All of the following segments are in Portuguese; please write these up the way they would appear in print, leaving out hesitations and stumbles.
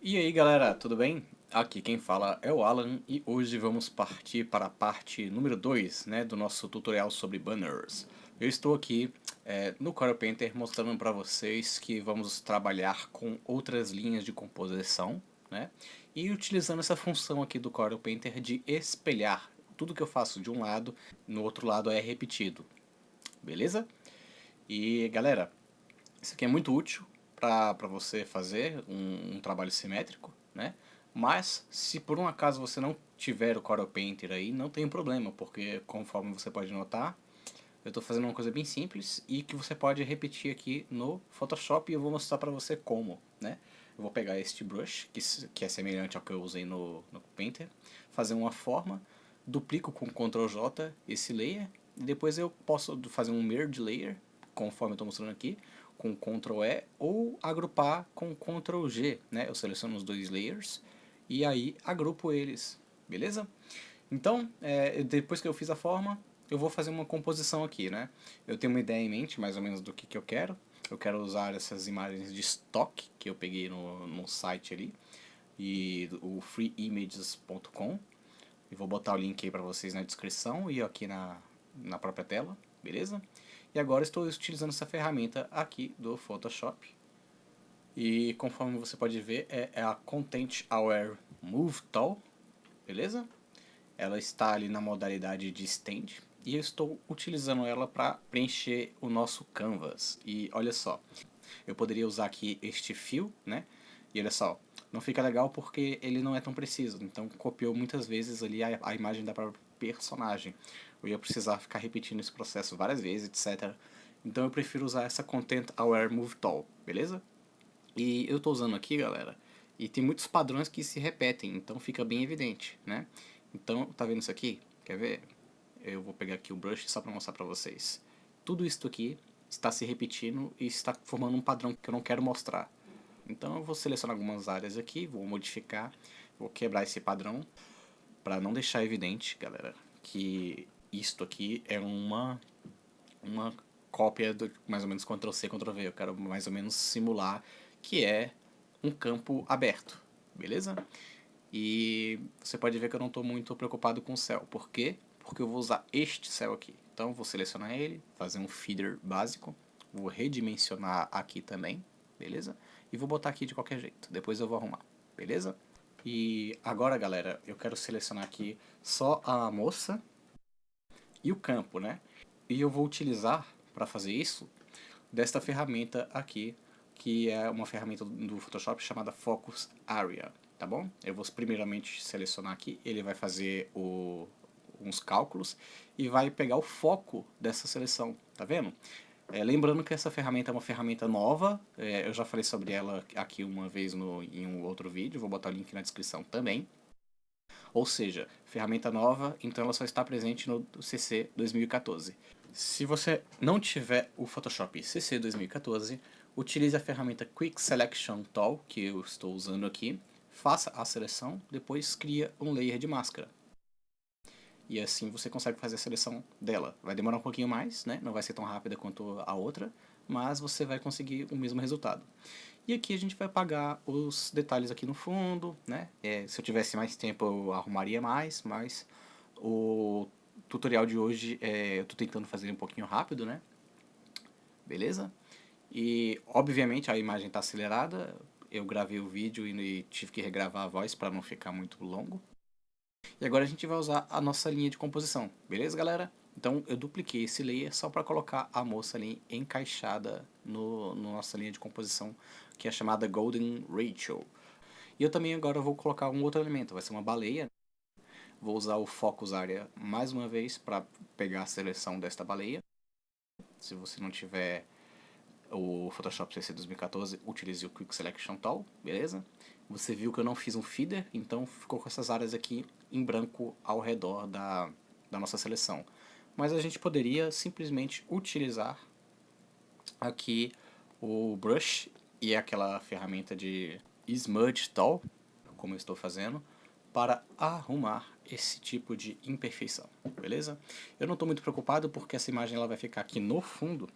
E aí galera, tudo bem? Aqui quem fala é o Alan e hoje vamos partir para a parte número 2, né, do nosso tutorial sobre banners. Eu estou aqui no Corel Painter mostrando para vocês que vamos trabalhar com outras linhas de composição, né, e utilizando essa função aqui do Corel Painter de espelhar. Tudo que eu faço de um lado, no outro lado é repetido, beleza? E galera, isso aqui é muito útil para você fazer um trabalho simétrico, né? Mas se por um acaso você não tiver o Corel Painter aí, não tem problema, porque conforme você pode notar, eu estou fazendo uma coisa bem simples e que você pode repetir aqui no Photoshop e eu vou mostrar para você como, né? Eu vou pegar este brush, que é semelhante ao que eu usei no Painter, fazer uma forma, duplico com Ctrl J esse layer, e depois eu posso fazer um Merge Layer, conforme eu estou mostrando aqui, com Ctrl E, ou agrupar com Ctrl G, né? Eu seleciono os dois layers e aí agrupo eles, beleza? Então, depois que eu fiz a forma, eu vou fazer uma composição aqui, né? Eu tenho uma ideia em mente, mais ou menos, do que eu quero. Eu quero usar essas imagens de estoque que eu peguei no site ali, e o freeimages.com. E vou botar o link aí para vocês na descrição e aqui na própria tela, beleza? E agora estou utilizando essa ferramenta aqui do Photoshop. E conforme você pode ver, é a Content Aware Move Tool, beleza? Ela está ali na modalidade de stand e eu estou utilizando ela para preencher o nosso canvas. E olha só, eu poderia usar aqui este fio, né? E olha só, não fica legal porque ele não é tão preciso, então copiou muitas vezes ali a imagem da própria personagem. Eu ia precisar ficar repetindo esse processo várias vezes, etc. Então eu prefiro usar essa Content Aware Move Tool, beleza? E eu estou usando aqui, galera, e tem muitos padrões que se repetem, então fica bem evidente, né? Então, tá vendo isso aqui? Quer ver? Eu vou pegar aqui o brush só para mostrar para vocês. Tudo isso aqui está se repetindo e está formando um padrão que eu não quero mostrar. Então eu vou selecionar algumas áreas aqui, vou modificar, vou quebrar esse padrão para não deixar evidente, galera, que isto aqui é uma cópia do mais ou menos Ctrl C, Ctrl V. Eu quero mais ou menos simular que é um campo aberto, beleza? E você pode ver que eu não estou muito preocupado com o céu. Por quê? Porque eu vou usar este céu aqui. Então vou selecionar ele, fazer um feeder básico, vou redimensionar aqui também, beleza? E vou botar aqui de qualquer jeito, depois eu vou arrumar, beleza? E agora, galera, eu quero selecionar aqui só a moça e o campo, né? E eu vou utilizar, para fazer isso, desta ferramenta aqui, que é uma ferramenta do Photoshop chamada Focus Area, tá bom? Eu vou primeiramente selecionar aqui, ele vai fazer uns cálculos e vai pegar o foco dessa seleção, tá vendo? Lembrando que essa ferramenta é uma ferramenta nova, eu já falei sobre ela aqui uma vez em um outro vídeo, vou botar o link na descrição também. Ou seja, ferramenta nova, então ela só está presente no CC 2014. Se você não tiver o Photoshop CC 2014, utilize a ferramenta Quick Selection Tool, que eu estou usando aqui, faça a seleção, depois cria um layer de máscara. E assim você consegue fazer a seleção dela. Vai demorar um pouquinho mais, né? Não vai ser tão rápida quanto a outra, mas você vai conseguir o mesmo resultado. E aqui a gente vai apagar os detalhes aqui no fundo, né? Se eu tivesse mais tempo eu arrumaria mais, mas o tutorial de hoje eu tô tentando fazer um pouquinho rápido, né? Beleza? E obviamente a imagem está acelerada, eu gravei o vídeo e tive que regravar a voz para não ficar muito longo. E agora a gente vai usar a nossa linha de composição, beleza, galera? Então eu dupliquei esse layer só para colocar a moça ali encaixada no nossa linha de composição, que é chamada Golden Rachel. E eu também agora vou colocar um outro elemento, vai ser uma baleia. Vou usar o Focus Area mais uma vez para pegar a seleção desta baleia. Se você não tiver o Photoshop CC 2014, utilize o Quick Selection Tool, beleza? Você viu que eu não fiz um feeder, então ficou com essas áreas aqui em branco ao redor da nossa seleção. Mas a gente poderia simplesmente utilizar aqui o brush e aquela ferramenta de Smudge Tool, como eu estou fazendo, para arrumar esse tipo de imperfeição, beleza? Eu não estou muito preocupado porque essa imagem ela vai ficar aqui no fundo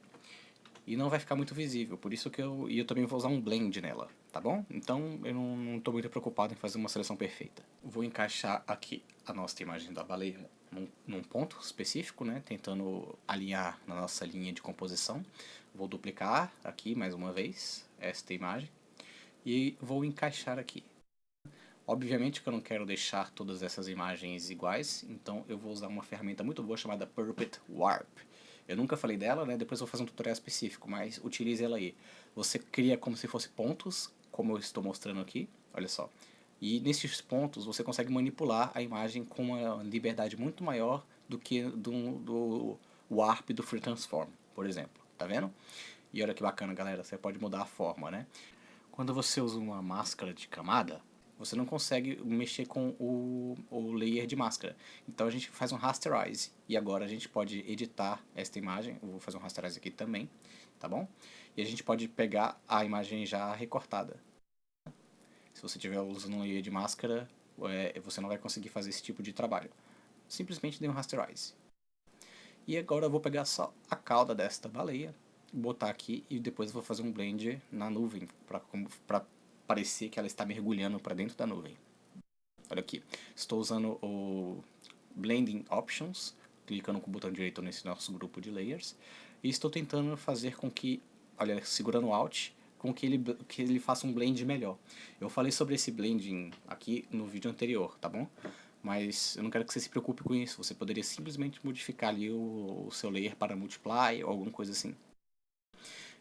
e não vai ficar muito visível, por isso que eu também vou usar um blend nela, tá bom? Então eu não estou muito preocupado em fazer uma seleção perfeita. Vou encaixar aqui a nossa imagem da baleia num ponto específico, né, tentando alinhar na nossa linha de composição. Vou duplicar aqui mais uma vez esta imagem e vou encaixar aqui. Obviamente que eu não quero deixar todas essas imagens iguais, então eu vou usar uma ferramenta muito boa chamada Puppet Warp. Eu nunca falei dela, né? Depois eu vou fazer um tutorial específico, mas utilize ela aí. Você cria como se fosse pontos, como eu estou mostrando aqui, olha só. E nesses pontos você consegue manipular a imagem com uma liberdade muito maior do que do Warp do Free Transform, por exemplo. Tá vendo? E olha que bacana, galera, você pode mudar a forma, né? Quando você usa uma máscara de camada, você não consegue mexer com o layer de máscara. Então a gente faz um rasterize. E agora a gente pode editar esta imagem. Eu vou fazer um rasterize aqui também, tá bom? E a gente pode pegar a imagem já recortada. Se você estiver usando um layer de máscara, você não vai conseguir fazer esse tipo de trabalho. Simplesmente dê um rasterize. E agora eu vou pegar só a cauda desta baleia, botar aqui e depois vou fazer um blend na nuvem para parecer que ela está mergulhando para dentro da nuvem. Olha aqui, estou usando o Blending Options, clicando com o botão direito nesse nosso grupo de layers, e estou tentando fazer com que, olha, segurando o Alt, com que ele faça um blend melhor. Eu falei sobre esse blending aqui no vídeo anterior, tá bom? Mas eu não quero que você se preocupe com isso, você poderia simplesmente modificar ali o seu layer para multiply ou alguma coisa assim.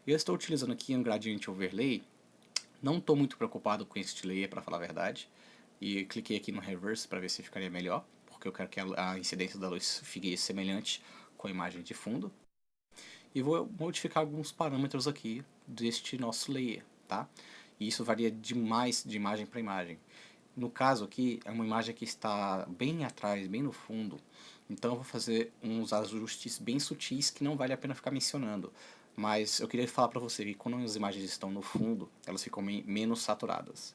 Eu estou utilizando aqui um Gradient Overlay, não estou muito preocupado com este layer para falar a verdade, e cliquei aqui no Reverse para ver se ficaria melhor, porque eu quero que a incidência da luz fique semelhante com a imagem de fundo. E vou modificar alguns parâmetros aqui deste nosso layer, tá? E isso varia demais de imagem para imagem. No caso aqui, é uma imagem que está bem atrás, bem no fundo, então eu vou fazer uns ajustes bem sutis que não vale a pena ficar mencionando. Mas eu queria falar para você que quando as imagens estão no fundo, elas ficam menos saturadas.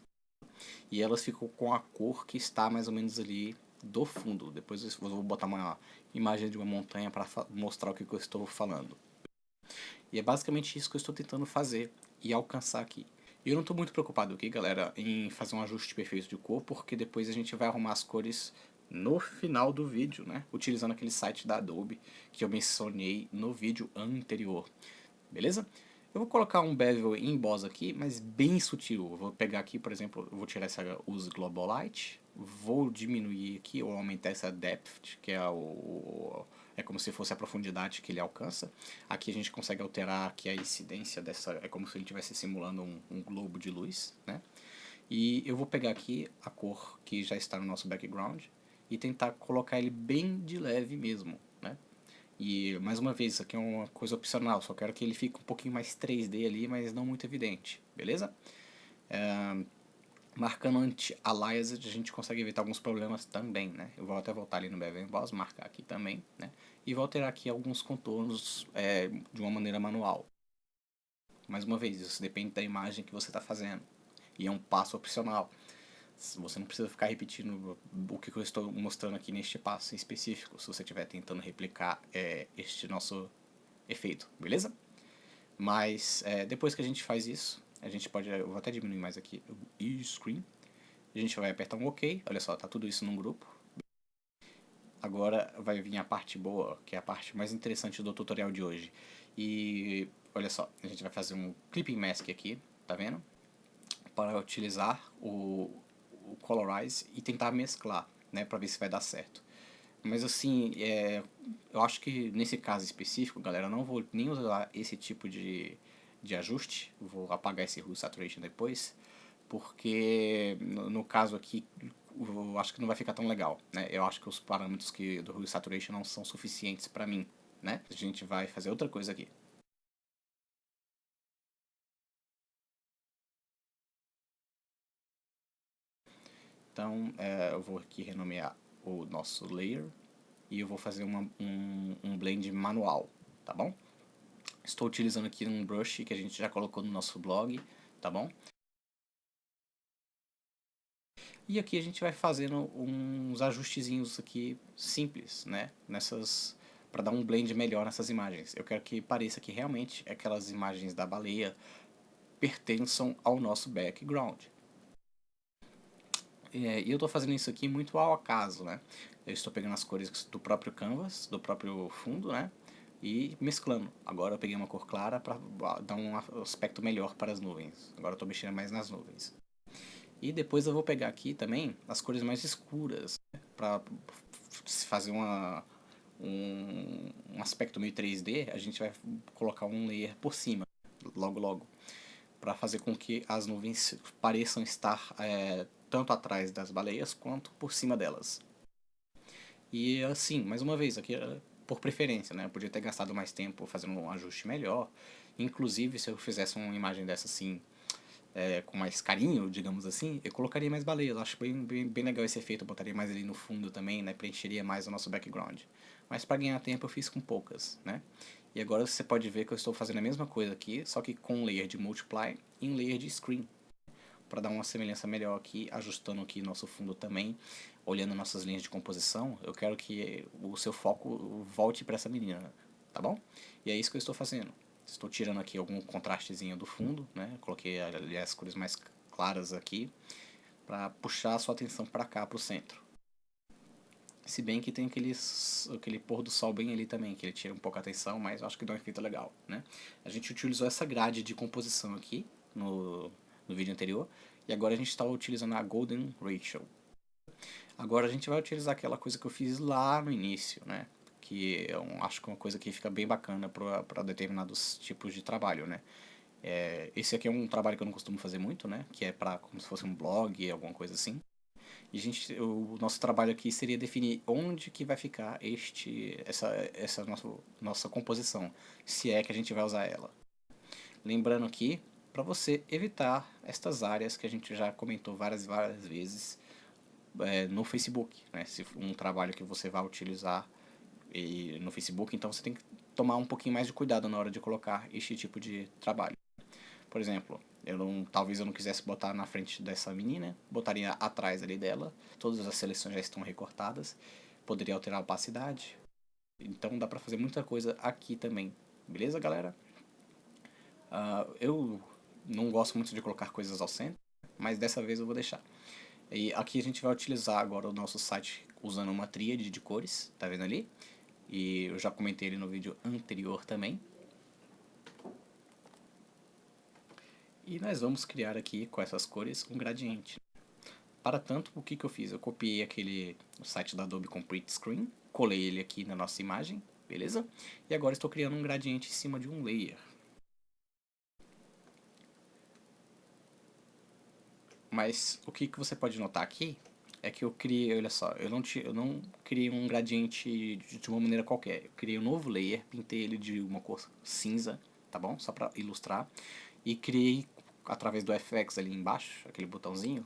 E elas ficam com a cor que está mais ou menos ali do fundo. Depois eu vou botar uma imagem de uma montanha para mostrar o que eu estou falando. E é basicamente isso que eu estou tentando fazer e alcançar aqui. E eu não estou muito preocupado aqui, galera, em fazer um ajuste perfeito de cor, porque depois a gente vai arrumar as cores no final do vídeo, né? Utilizando aquele site da Adobe que eu mencionei no vídeo anterior. Beleza? Eu vou colocar um bevel em boss aqui, mas bem sutil. Eu vou pegar aqui, por exemplo, eu vou tirar essa Use Global Light, vou diminuir aqui ou aumentar essa Depth, que é como se fosse a profundidade que ele alcança. Aqui a gente consegue alterar aqui a incidência dessa, é como se ele estivesse simulando um globo de luz, né? E eu vou pegar aqui a cor que já está no nosso background e tentar colocar ele bem de leve mesmo, né? E, mais uma vez, isso aqui é uma coisa opcional, só quero que ele fique um pouquinho mais 3D ali, mas não muito evidente, beleza? Marcando anti-aliased, a gente consegue evitar alguns problemas também, né? Eu vou até voltar ali no Bevel Emboss, marcar aqui também, né? E vou alterar aqui alguns contornos de uma maneira manual. Mais uma vez, isso depende da imagem que você está fazendo. E é um passo opcional. Você não precisa ficar repetindo o que eu estou mostrando aqui neste passo em específico, se você estiver tentando replicar este nosso efeito, beleza? Mas depois que a gente faz isso, a gente pode, eu vou até diminuir mais aqui o screen, a gente vai apertar um OK, olha só, tá tudo isso num grupo. Agora vai vir a parte boa, que é a parte mais interessante do tutorial de hoje. E olha só, a gente vai fazer um Clipping Mask aqui, tá vendo? Para utilizar o Colorize e tentar mesclar, né, para ver se vai dar certo. Mas assim, eu acho que nesse caso específico, galera, eu não vou nem usar esse tipo de ajuste. Vou apagar esse Hue Saturation depois, porque no caso aqui, eu acho que não vai ficar tão legal, né? Eu acho que os parâmetros do Hue Saturation não são suficientes para mim, né? A gente vai fazer outra coisa aqui. Então, eu vou aqui renomear o nosso layer e eu vou fazer um blend manual, tá bom? Estou utilizando aqui um brush que a gente já colocou no nosso blog, tá bom? E aqui a gente vai fazendo uns ajustezinhos aqui simples, né? para dar um blend melhor nessas imagens. Eu quero que pareça que realmente aquelas imagens da baleia pertençam ao nosso background. E eu estou fazendo isso aqui muito ao acaso, né? Eu estou pegando as cores do próprio canvas, do próprio fundo, né? E mesclando. Agora eu peguei uma cor clara para dar um aspecto melhor para as nuvens. Agora eu estou mexendo mais nas nuvens. E depois eu vou pegar aqui também as cores mais escuras, né? Para fazer um aspecto meio 3D, a gente vai colocar um layer por cima, logo, para fazer com que as nuvens pareçam estar tanto atrás das baleias quanto por cima delas. E assim, mais uma vez, aqui por preferência, né? Eu podia ter gastado mais tempo fazendo um ajuste melhor. Inclusive, se eu fizesse uma imagem dessa assim, com mais carinho, digamos assim, eu colocaria mais baleias. Eu acho bem legal esse efeito, eu botaria mais ali no fundo também, né? Preencheria mais o nosso background. Mas para ganhar tempo eu fiz com poucas, né? E agora você pode ver que eu estou fazendo a mesma coisa aqui, só que com um layer de multiply e um layer de screen, para dar uma semelhança melhor aqui, ajustando aqui nosso fundo também, olhando nossas linhas de composição. Eu quero que o seu foco volte para essa menina, tá bom? E é isso que eu estou fazendo. Estou tirando aqui algum contrastezinho do fundo, né? Coloquei ali as cores mais claras aqui, para puxar a sua atenção para cá, para o centro. Se bem que tem aquele pôr do sol bem ali também, que ele tira um pouco a atenção, mas acho que dá um efeito legal, né? A gente utilizou essa grade de composição aqui no vídeo anterior, e agora a gente está utilizando a Golden Ratio. Agora a gente vai utilizar aquela coisa que eu fiz lá no início, né? Que eu acho que é uma coisa que fica bem bacana para determinados tipos de trabalho, né? Esse aqui é um trabalho que eu não costumo fazer muito, né? Que é para como se fosse um blog, alguma coisa assim. E o nosso trabalho aqui seria definir onde que vai ficar essa nossa composição, se é que a gente vai usar ela. Lembrando aqui, para você evitar estas áreas que a gente já comentou várias vezes no Facebook, né? Se for um trabalho que você vai utilizar no Facebook, então você tem que tomar um pouquinho mais de cuidado na hora de colocar este tipo de trabalho. Por exemplo, talvez eu não quisesse botar na frente dessa menina, botaria atrás ali dela, todas as seleções já estão recortadas, poderia alterar a opacidade, então dá pra fazer muita coisa aqui também, beleza galera? Eu não gosto muito de colocar coisas ao centro, mas dessa vez eu vou deixar. E aqui a gente vai utilizar agora o nosso site usando uma tríade de cores, tá vendo ali? E eu já comentei ele no vídeo anterior também. E nós vamos criar aqui com essas cores um gradiente. Para tanto, o que eu fiz? Eu copiei o site da Adobe Complete Screen, colei ele aqui na nossa imagem, beleza? E agora estou criando um gradiente em cima de um layer. Mas o que você pode notar aqui é que eu criei, olha só, eu não criei um gradiente de uma maneira qualquer. Eu criei um novo layer, pintei ele de uma cor cinza, tá bom? Só para ilustrar. E criei, através do FX ali embaixo, aquele botãozinho,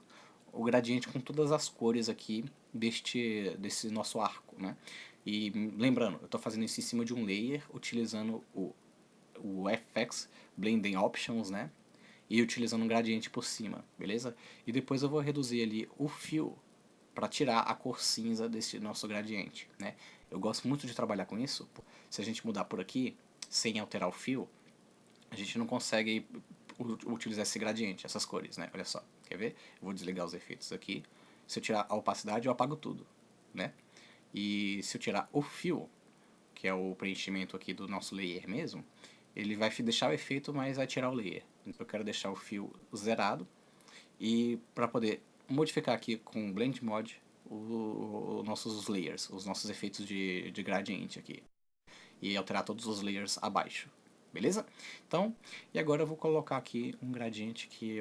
o gradiente com todas as cores aqui desse nosso arco, né? E lembrando, eu estou fazendo isso em cima de um layer, utilizando o FX Blending Options, né? E utilizando um gradiente por cima, beleza? E depois eu vou reduzir ali o fio para tirar a cor cinza desse nosso gradiente, né? Eu gosto muito de trabalhar com isso. Se a gente mudar por aqui, sem alterar o fio, a gente não consegue utilizar esse gradiente, essas cores, né? Olha só, quer ver? Eu vou desligar os efeitos aqui. Se eu tirar a opacidade, eu apago tudo, né? E se eu tirar o fio, que é o preenchimento aqui do nosso layer mesmo, ele vai deixar o efeito, mas vai tirar o layer. Então eu quero deixar o fio zerado e para poder modificar aqui com o Blend Mod os nossos layers, os nossos efeitos de gradiente aqui. E alterar todos os layers abaixo. Beleza? Então, e agora eu vou colocar aqui um gradiente que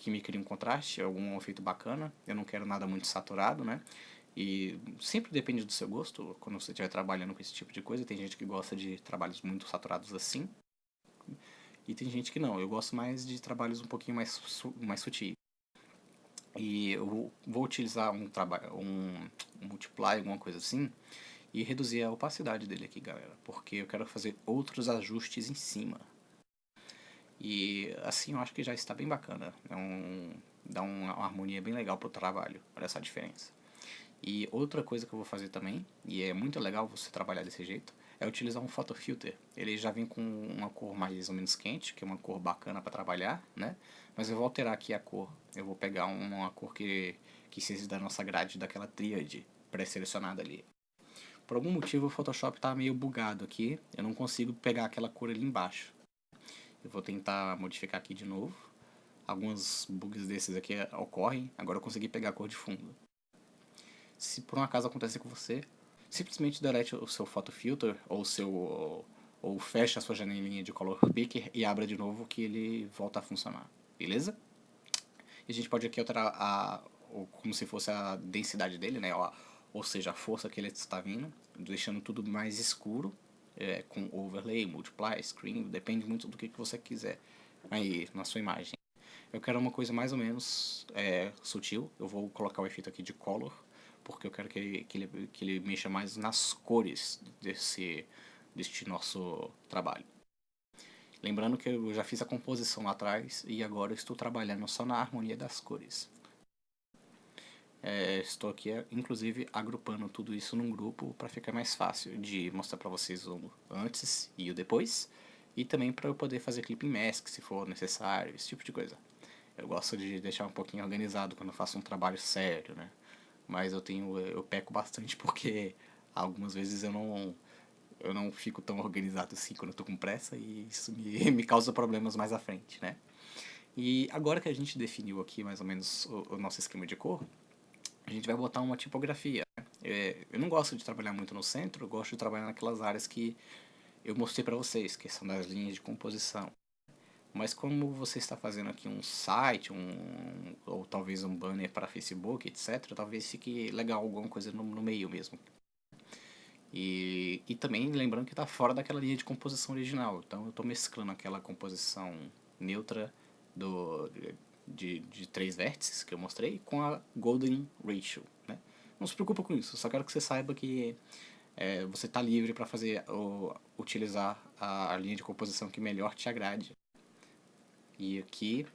me cria um contraste, algum efeito bacana. Eu não quero nada muito saturado, né? E sempre depende do seu gosto, quando você estiver trabalhando com esse tipo de coisa. Tem gente que gosta de trabalhos muito saturados assim, e tem gente que não. Eu gosto mais de trabalhos um pouquinho mais sutis. E eu vou utilizar um multiply, alguma coisa assim, e reduzir a opacidade dele aqui, galera, porque eu quero fazer outros ajustes em cima. E assim eu acho que já está bem bacana. Dá uma harmonia bem legal pro trabalho. Olha essa diferença. E outra coisa que eu vou fazer também, e é muito legal você trabalhar desse jeito, é utilizar um photo filter. Ele já vem com uma cor mais ou menos quente, que é uma cor bacana para trabalhar, né? Mas eu vou alterar aqui a cor. Eu vou pegar uma cor que seja da nossa grade, daquela tríade pré-selecionada ali. Por algum motivo o Photoshop está meio bugado aqui, eu não consigo pegar aquela cor ali embaixo. Eu vou tentar modificar aqui de novo. Alguns bugs desses aqui ocorrem, agora eu consegui pegar a cor de fundo. Se por um acaso acontecer com você, simplesmente delete o seu photo filter ou feche a sua janelinha de color picker e abra de novo que ele volta a funcionar, beleza? E a gente pode aqui alterar como se fosse a densidade dele, né? Ou seja, a força que ele está vindo, deixando tudo mais escuro, com overlay, multiply, screen, depende muito do que você quiser aí na sua imagem. Eu quero uma coisa mais ou menos sutil. Eu vou colocar o efeito aqui de color, porque eu quero que ele mexa mais nas cores deste nosso trabalho. Lembrando que eu já fiz a composição lá atrás e agora eu estou trabalhando só na harmonia das cores. Estou aqui, inclusive, agrupando tudo isso num grupo para ficar mais fácil de mostrar para vocês o antes e o depois. E também para eu poder fazer clipping mask se for necessário, esse tipo de coisa. Eu gosto de deixar um pouquinho organizado quando eu faço um trabalho sério, né? Mas eu peco bastante porque algumas vezes eu não fico tão organizado assim quando eu tô com pressa e isso me causa problemas mais à frente, né? E agora que a gente definiu aqui mais ou menos o nosso esquema de cor, a gente vai botar uma tipografia. Eu não gosto de trabalhar muito no centro, eu gosto de trabalhar naquelas áreas que eu mostrei para vocês, que são das linhas de composição. Mas como você está fazendo aqui um site, ou talvez um banner para Facebook, etc., talvez fique legal alguma coisa no meio mesmo. E também lembrando que está fora daquela linha de composição original. Então eu estou mesclando aquela composição neutra de três vértices que eu mostrei com a Golden Ratio. Né? Não se preocupa com isso, só quero que você saiba que você está livre para utilizar a linha de composição que melhor te agrade. E aqui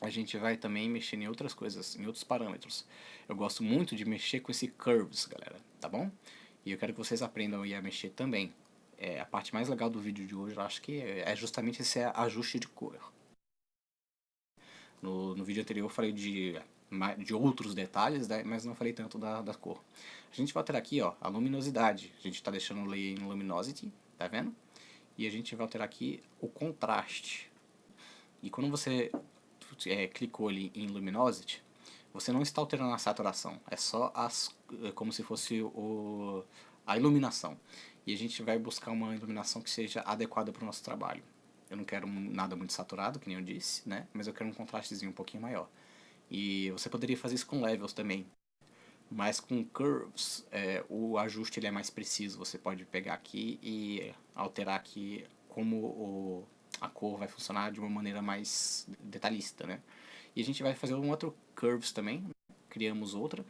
a gente vai também mexer em outras coisas, em outros parâmetros. Eu gosto muito de mexer com esse curves, galera, tá bom? E eu quero que vocês aprendam a mexer também. A parte mais legal do vídeo de hoje, eu acho que é justamente esse ajuste de cor. No vídeo anterior eu falei de outros detalhes, né, mas não falei tanto da cor. A gente vai alterar aqui, ó, a luminosidade. A gente está deixando o layer em luminosity, tá vendo? E a gente vai alterar aqui o contraste. E quando você clicou ali em luminosity, você não está alterando a saturação, é só como se fosse a iluminação. E a gente vai buscar uma iluminação que seja adequada para o nosso trabalho. Eu não quero nada muito saturado, que nem eu disse, né? Mas eu quero um contrastezinho um pouquinho maior. E você poderia fazer isso com levels também. Mas com curves, o ajuste ele é mais preciso. Você pode pegar aqui e alterar aqui como a cor vai funcionar de uma maneira mais detalhista, né? E a gente vai fazer um outro curves também. Criamos outra.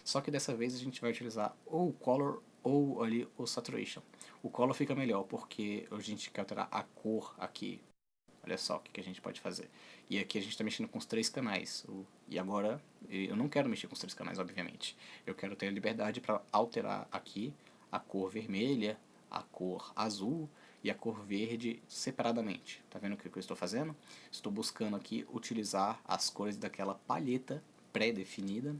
Só que dessa vez a gente vai utilizar ou o color ou ali o saturation. O color fica melhor porque a gente quer alterar a cor aqui. Olha só o que a gente pode fazer. E aqui a gente está mexendo com os três canais. E agora eu não quero mexer com os três canais, obviamente. Eu quero ter a liberdade para alterar aqui a cor vermelha, a cor azul e a cor verde separadamente. Tá vendo o que eu estou fazendo? Estou buscando aqui utilizar as cores daquela palheta pré-definida.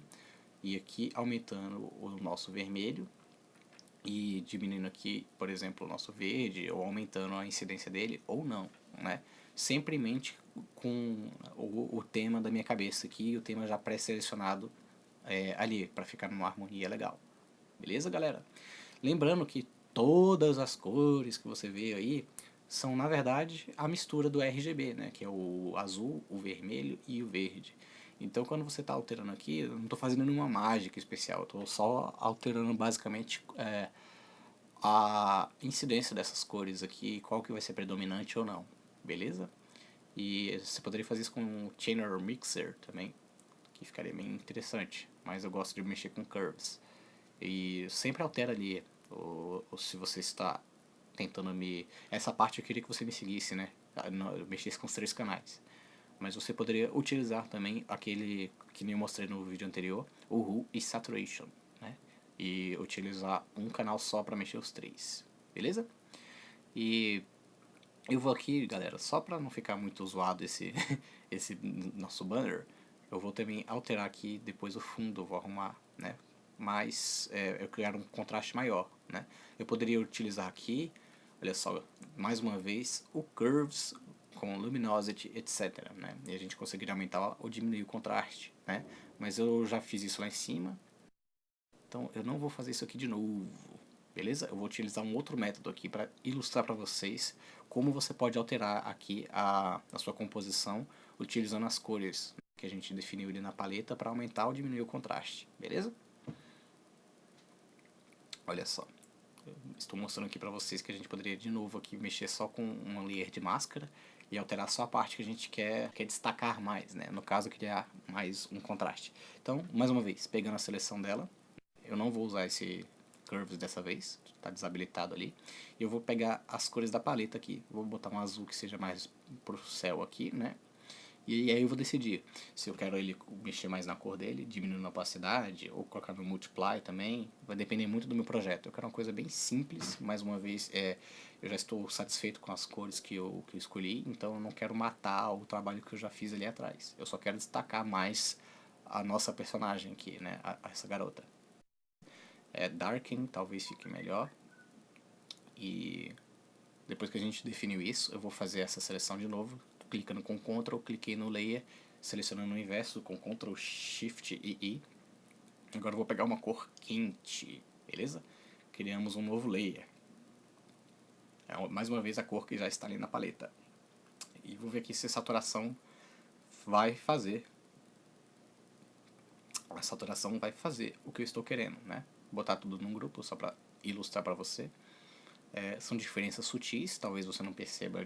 E aqui aumentando o nosso vermelho e diminuindo aqui, por exemplo, o nosso verde, ou aumentando a incidência dele, ou não, né? Sempre em mente com o tema da minha cabeça aqui, o tema já pré-selecionado ali, para ficar numa harmonia legal. Beleza, galera? Lembrando que todas as cores que você vê aí são, na verdade, a mistura do RGB, né? Que é o azul, o vermelho e o verde. Então, quando você está alterando aqui, eu não estou fazendo nenhuma mágica especial, eu estou só alterando basicamente a incidência dessas cores aqui, qual que vai ser predominante ou não, beleza? E você poderia fazer isso com o Channel Mixer também, que ficaria bem interessante, mas eu gosto de mexer com curves. E sempre altera ali, ou se você está tentando essa parte eu queria que você me seguisse, né? Eu mexesse com os três canais. Mas você poderia utilizar também aquele que nem eu mostrei no vídeo anterior, o Hue e Saturation. e utilizar um canal só para mexer os três, beleza? E eu vou aqui, galera, só para não ficar muito zoado esse, esse nosso banner, eu vou também alterar aqui depois o fundo, eu vou arrumar, né? Mas eu criar um contraste maior, né? Eu poderia utilizar aqui, olha só, mais uma vez, o Curves com Luminosity, etc, né? E a gente conseguiria aumentar ou diminuir o contraste, né? Mas eu já fiz isso lá em cima, então eu não vou fazer isso aqui de novo, beleza? Eu vou utilizar um outro método aqui para ilustrar para vocês como você pode alterar aqui a sua composição utilizando as cores que a gente definiu ali na paleta para aumentar ou diminuir o contraste, beleza? Olha só, eu estou mostrando aqui para vocês que a gente poderia de novo aqui mexer só com uma layer de máscara e alterar só a parte que a gente quer destacar mais, né? No caso, criar mais um contraste. Então, mais uma vez, pegando a seleção dela, eu não vou usar esse Curves dessa vez, está desabilitado ali. E eu vou pegar as cores da paleta aqui, vou botar um azul que seja mais pro céu aqui, né? E aí eu vou decidir se eu quero ele mexer mais na cor dele, diminuindo a opacidade, ou colocar no Multiply também. Vai depender muito do meu projeto. Eu quero uma coisa bem simples, mais uma vez, eu já estou satisfeito com as cores que eu escolhi, então eu não quero matar o trabalho que eu já fiz ali atrás. Eu só quero destacar mais a nossa personagem aqui, né, essa garota. Darken talvez fique melhor. E depois que a gente definiu isso, eu vou fazer essa seleção de novo, clicando com Ctrl, cliquei no Layer, selecionando o inverso com Ctrl, Shift e I. Agora eu vou pegar uma cor quente, beleza? Criamos um novo Layer. Mais uma vez a cor que já está ali na paleta. E vou ver aqui se a saturação vai fazer. A saturação vai fazer o que eu estou querendo, né? Vou botar tudo num grupo só para ilustrar para você. São diferenças sutis, talvez você não perceba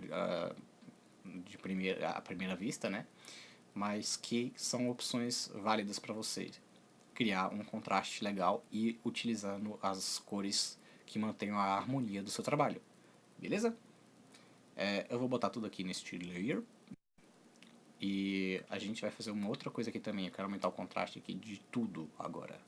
à primeira vista, né? Mas que são opções válidas para você criar um contraste legal e utilizando as cores que mantenham a harmonia do seu trabalho, beleza? Eu vou botar tudo aqui neste layer e a gente vai fazer uma outra coisa aqui também. Eu quero aumentar o contraste aqui de tudo agora.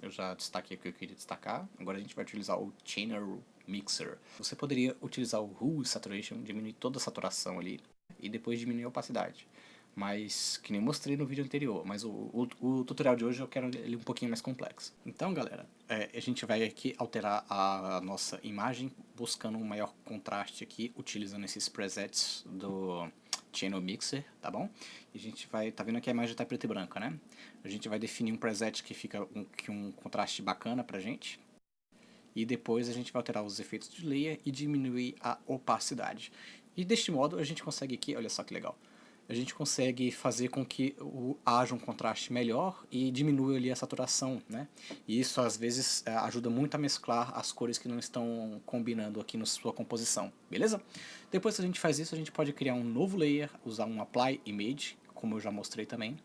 Eu já destaquei o que eu queria destacar. Agora a gente vai utilizar o Channel Mixer. Você poderia utilizar o Hue Saturation, diminuir toda a saturação ali e depois diminuir a opacidade. Mas, que nem eu mostrei no vídeo anterior, mas o tutorial de hoje eu quero ele um pouquinho mais complexo. Então, galera, a gente vai aqui alterar a nossa imagem, buscando um maior contraste aqui, utilizando esses presets do Channel Mixer, tá bom? E a gente vai, tá vendo que a imagem tá preta e branca, né? A gente vai definir um preset que fica um contraste bacana pra gente. E depois a gente vai alterar os efeitos de layer e diminuir a opacidade. E deste modo a gente consegue aqui, olha só que legal, a gente consegue fazer com que haja um contraste melhor e diminua ali a saturação, né? E isso às vezes ajuda muito a mesclar as cores que não estão combinando aqui na sua composição, beleza? Depois que a gente faz isso, a gente pode criar um novo layer, usar um Apply Image, como eu já mostrei também,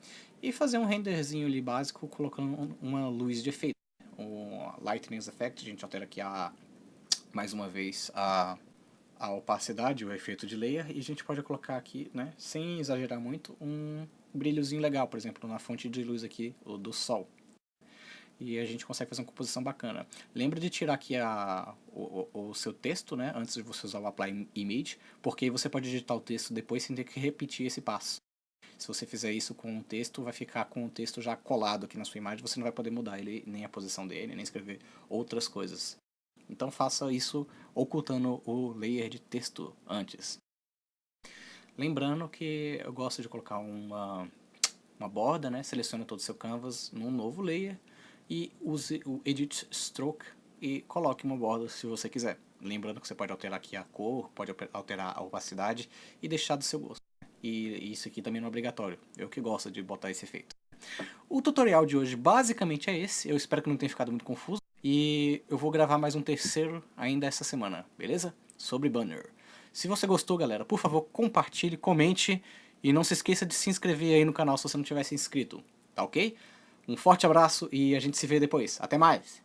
e fazer um renderzinho ali básico colocando uma luz de efeito. O Lightning Effect, a gente altera aqui mais uma vez a opacidade, o efeito de layer, e a gente pode colocar aqui, né, sem exagerar muito, um brilhozinho legal, por exemplo, na fonte de luz aqui, do sol. E a gente consegue fazer uma composição bacana. Lembra de tirar aqui o seu texto, né, antes de você usar o Apply Image, porque aí você pode editar o texto depois sem ter que repetir esse passo. Se você fizer isso com um texto, vai ficar com o texto já colado aqui na sua imagem, você não vai poder mudar ele, nem a posição dele, nem escrever outras coisas. Então faça isso ocultando o layer de texto antes. Lembrando que eu gosto de colocar uma borda, né? Selecione todo o seu canvas num novo layer e use o Edit Stroke e coloque uma borda se você quiser. Lembrando que você pode alterar aqui a cor, pode alterar a opacidade e deixar do seu gosto. E isso aqui também não é obrigatório, eu que gosto de botar esse efeito. O tutorial de hoje basicamente é esse, eu espero que não tenha ficado muito confuso. E eu vou gravar mais um terceiro ainda essa semana, beleza? Sobre banner. Se você gostou, galera, por favor, compartilhe, comente e não se esqueça de se inscrever aí no canal se você não tivesse inscrito, tá ok? Um forte abraço e a gente se vê depois. Até mais!